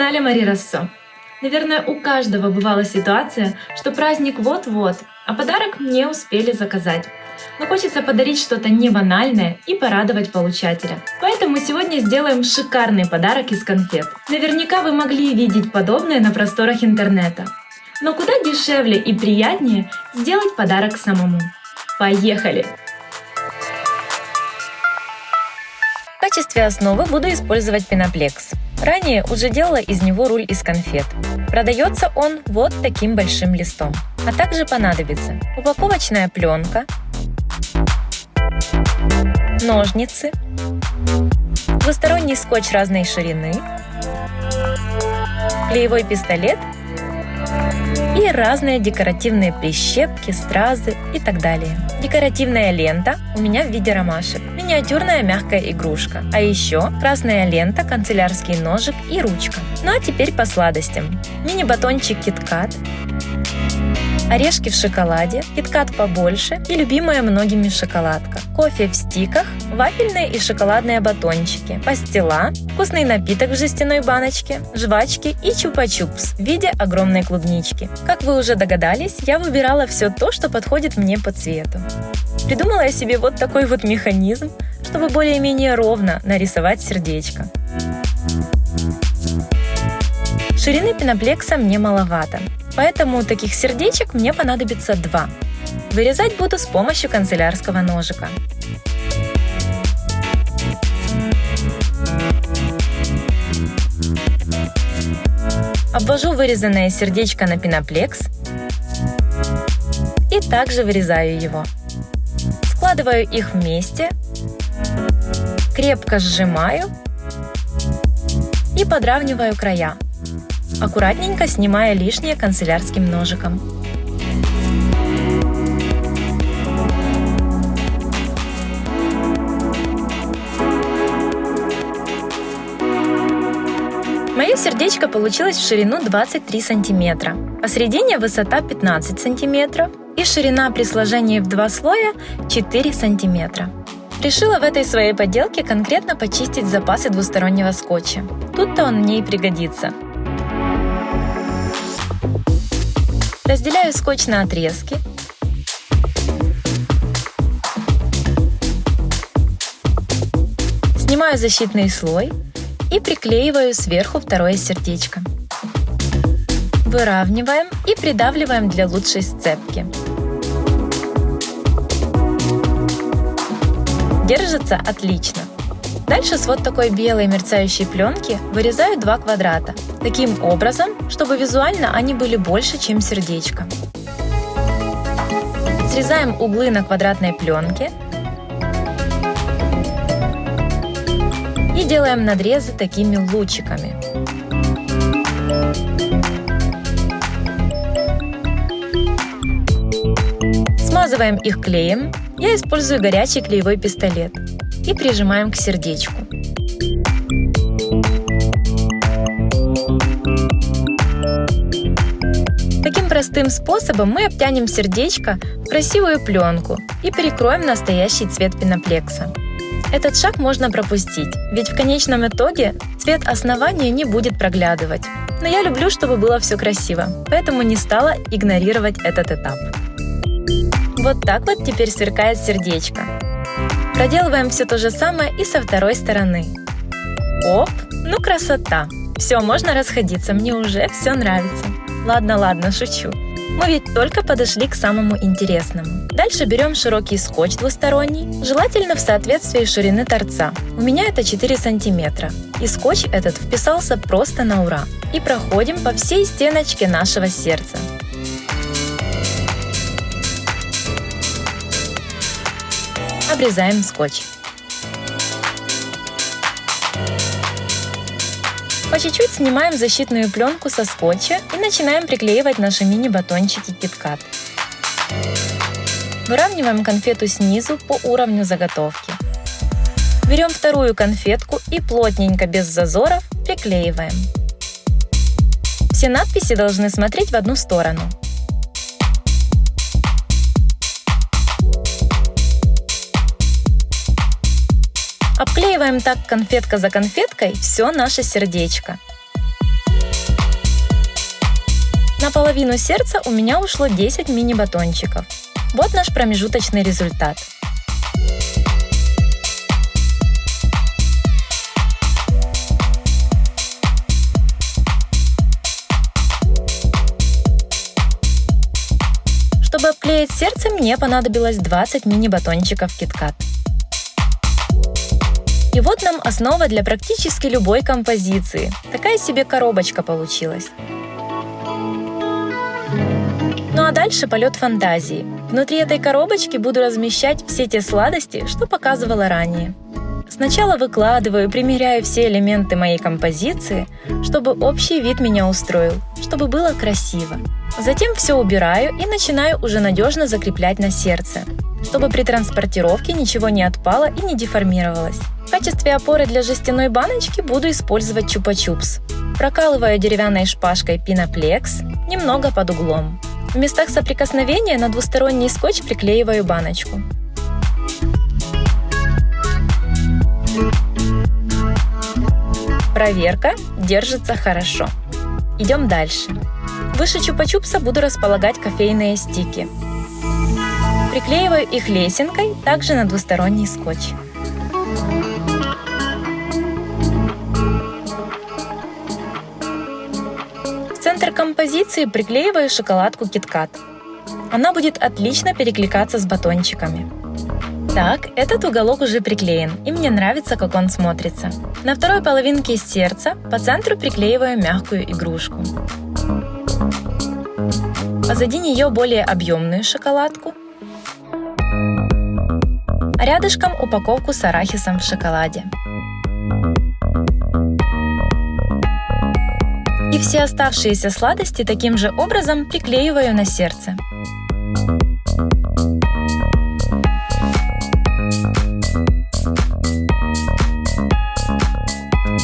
канале Мари Россо. Наверное, у каждого бывала ситуация, что праздник вот-вот, а подарок не успели заказать. Но хочется подарить что-то не банальное и порадовать получателя. Поэтому сегодня сделаем шикарный подарок из конфет. Наверняка вы могли видеть подобное на просторах интернета. Но куда дешевле и приятнее сделать подарок самому. Поехали! В качестве основы буду использовать пеноплекс. Ранее уже делала из него руль из конфет. Продается он вот таким большим листом. А также понадобится упаковочная пленка, ножницы, двусторонний скотч разной ширины, клеевой пистолет и разные декоративные прищепки, стразы и так далее. Декоративная лента у меня в виде ромашек, миниатюрная мягкая игрушка, а еще красная лента, канцелярский ножик и ручка. Ну а теперь по сладостям. Мини-батончик KitKat, орешки в шоколаде, KitKat побольше и любимая многими шоколадка, кофе в стиках, вафельные и шоколадные батончики, пастила, вкусный напиток в жестяной баночке, жвачки и чупа-чупс в виде огромной клубнички. Как вы уже догадались, я выбирала все то, что подходит мне по цвету. Придумала я себе вот такой вот механизм, чтобы более-менее ровно нарисовать сердечко. Ширины пеноплекса мне маловато, поэтому таких сердечек мне понадобится 2. Вырезать буду с помощью канцелярского ножика. Обвожу вырезанное сердечко на пеноплекс и также вырезаю его. Складываю их вместе, крепко сжимаю и подравниваю края, аккуратненько снимая лишнее канцелярским ножиком. Мое сердечко получилось в ширину 23 сантиметра, посередине высота 15 сантиметров и ширина при сложении в 2 слоя 4 сантиметра. Решила в этой своей поделке конкретно почистить запасы двустороннего скотча. Тут-то он мне и пригодится. Разделяю скотч на отрезки. Снимаю защитный слой и приклеиваю сверху второе сердечко. Выравниваем и придавливаем для лучшей сцепки. Держится отлично. Дальше с вот такой белой мерцающей пленки вырезаю 2 квадрата, таким образом, чтобы визуально они были больше, чем сердечко. Срезаем углы на квадратной пленке и делаем надрезы такими лучиками. Смазываем их клеем, я использую горячий клеевой пистолет, и прижимаем к сердечку. Таким простым способом мы обтянем сердечко в красивую пленку и перекроем настоящий цвет пеноплекса. Этот шаг можно пропустить, ведь в конечном итоге цвет основания не будет проглядывать. Но я люблю, чтобы было все красиво, поэтому не стала игнорировать этот этап. Вот так вот теперь сверкает сердечко. Проделываем все то же самое и со второй стороны. Оп, ну красота! Все, можно расходиться, мне уже все нравится. Ладно, шучу. Мы ведь только подошли к самому интересному. Дальше берем широкий скотч двусторонний, желательно в соответствии ширины торца. У меня это 4 сантиметра. И скотч этот вписался просто на ура. И проходим по всей стеночке нашего сердца. Обрезаем скотч. По чуть-чуть снимаем защитную пленку со скотча и начинаем приклеивать наши мини-батончики KitKat. Выравниваем конфету снизу по уровню заготовки. Берем вторую конфетку и плотненько, без зазоров, приклеиваем. Все надписи должны смотреть в одну сторону. Обклеиваем так конфетка за конфеткой все наше сердечко. На половину сердца у меня ушло 10 мини-батончиков. Вот наш промежуточный результат. Чтобы обклеить сердце, мне понадобилось 20 мини-батончиков KitKat. И вот нам основа для практически любой композиции. Такая себе коробочка получилась. Ну а дальше полет фантазии. Внутри этой коробочки буду размещать все те сладости, что показывала ранее. Сначала выкладываю, примеряю все элементы моей композиции, чтобы общий вид меня устроил, чтобы было красиво. Затем все убираю и начинаю уже надежно закреплять на сердце, чтобы при транспортировке ничего не отпало и не деформировалось. В качестве опоры для жестяной баночки буду использовать чупа-чупс. Прокалываю деревянной шпажкой пинаплекс немного под углом. В местах соприкосновения на двусторонний скотч приклеиваю баночку. Проверка, держится хорошо. Идем дальше. Выше чупа-чупса буду располагать кофейные стики. Приклеиваю их лесенкой, также на двусторонний скотч. В центр композиции приклеиваю шоколадку KitKat. Она будет отлично перекликаться с батончиками. Так, этот уголок уже приклеен, и мне нравится, как он смотрится. На второй половинке сердца по центру приклеиваю мягкую игрушку. Позади нее более объемную шоколадку, а рядышком упаковку с арахисом в шоколаде. И все оставшиеся сладости таким же образом приклеиваю на сердце.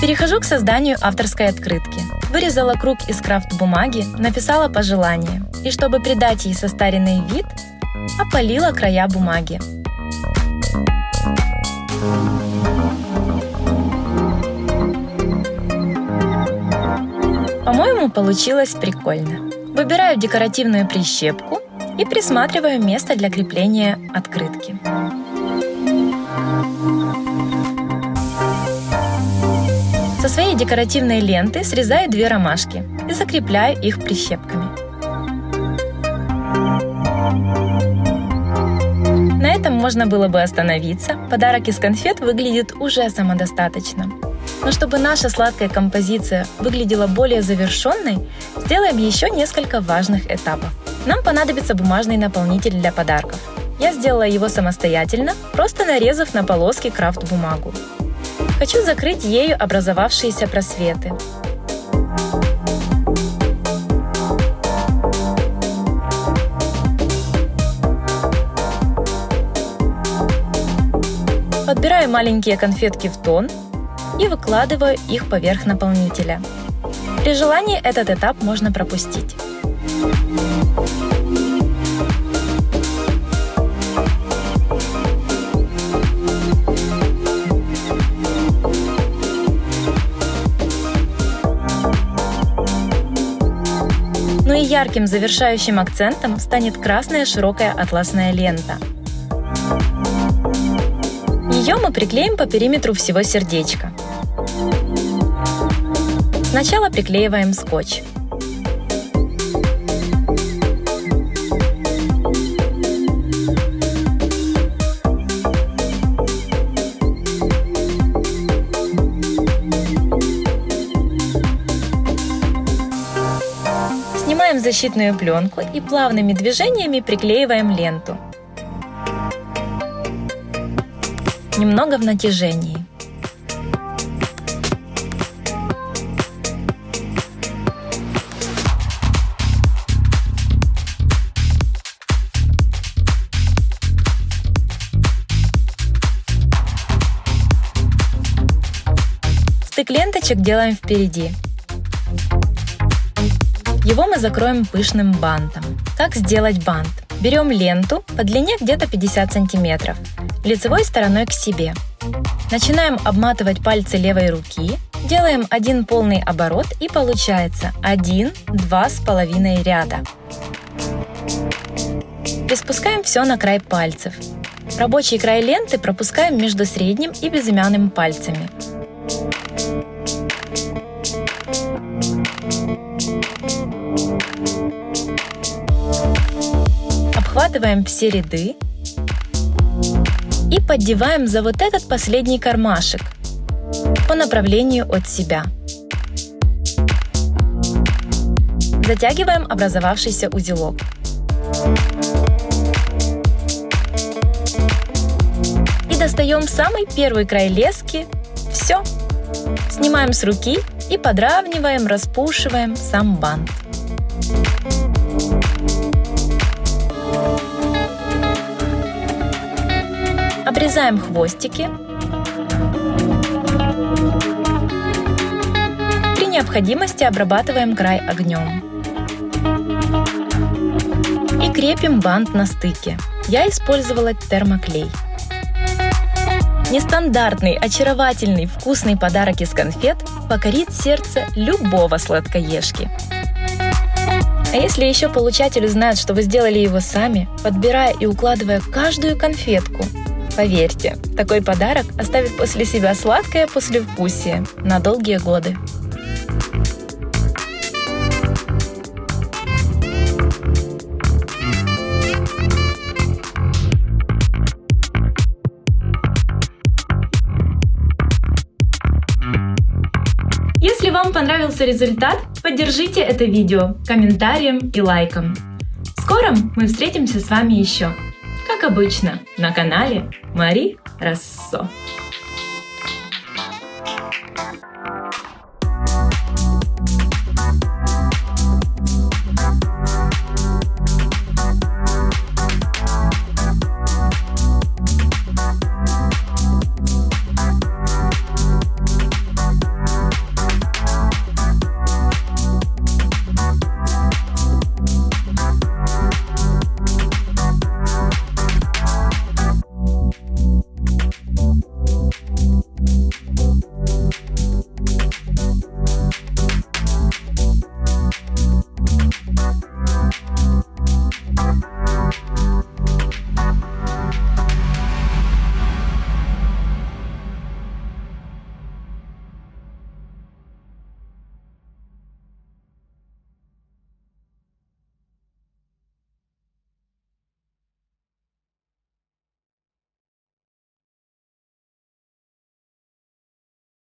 Перехожу к созданию авторской открытки. Вырезала круг из крафт-бумаги, написала пожелание. И чтобы придать ей состаренный вид, опалила края бумаги. По-моему, получилось прикольно. Выбираю декоративную прищепку и присматриваю место для крепления открытки. Со своей декоративной ленты срезаю 2 ромашки и закрепляю их прищепками. На этом можно было бы остановиться, подарок из конфет выглядит уже самодостаточно. Но чтобы наша сладкая композиция выглядела более завершенной, сделаем еще несколько важных этапов. Нам понадобится бумажный наполнитель для подарков. Я сделала его самостоятельно, просто нарезав на полоски крафт-бумагу. Хочу закрыть ею образовавшиеся просветы. Подбираю маленькие конфетки в тон и выкладываю их поверх наполнителя. При желании этот этап можно пропустить. Ну и ярким завершающим акцентом станет красная широкая атласная лента. Ее мы приклеим по периметру всего сердечка. Сначала приклеиваем скотч. Снимаем защитную пленку и плавными движениями приклеиваем ленту. Немного в натяжении. Стык ленточек делаем впереди. Его мы закроем пышным бантом. Как сделать бант? Берем ленту по длине где-то 50 см, лицевой стороной к себе. Начинаем обматывать пальцы левой руки, Делаем один полный оборот и получается 1-2,5 ряда. Приспускаем все на край пальцев. Рабочий край ленты пропускаем между средним и безымянным пальцами. Обхватываем все ряды и поддеваем за вот этот последний кармашек по направлению от себя. Затягиваем образовавшийся узелок. И достаем самый первый край лески. Все. Снимаем с руки и подравниваем, распушиваем сам бант. Обрезаем хвостики. При необходимости обрабатываем край огнем. И крепим бант на стыке. Я использовала термоклей. Нестандартный, очаровательный, вкусный подарок из конфет покорит сердце любого сладкоежки. А если еще получатель узнает, что вы сделали его сами, подбирая и укладывая каждую конфетку, поверьте, такой подарок оставит после себя сладкое послевкусие на долгие годы. Если вам понравился результат, поддержите это видео комментарием и лайком. Скоро мы встретимся с вами еще, как обычно, на канале Мари Россо.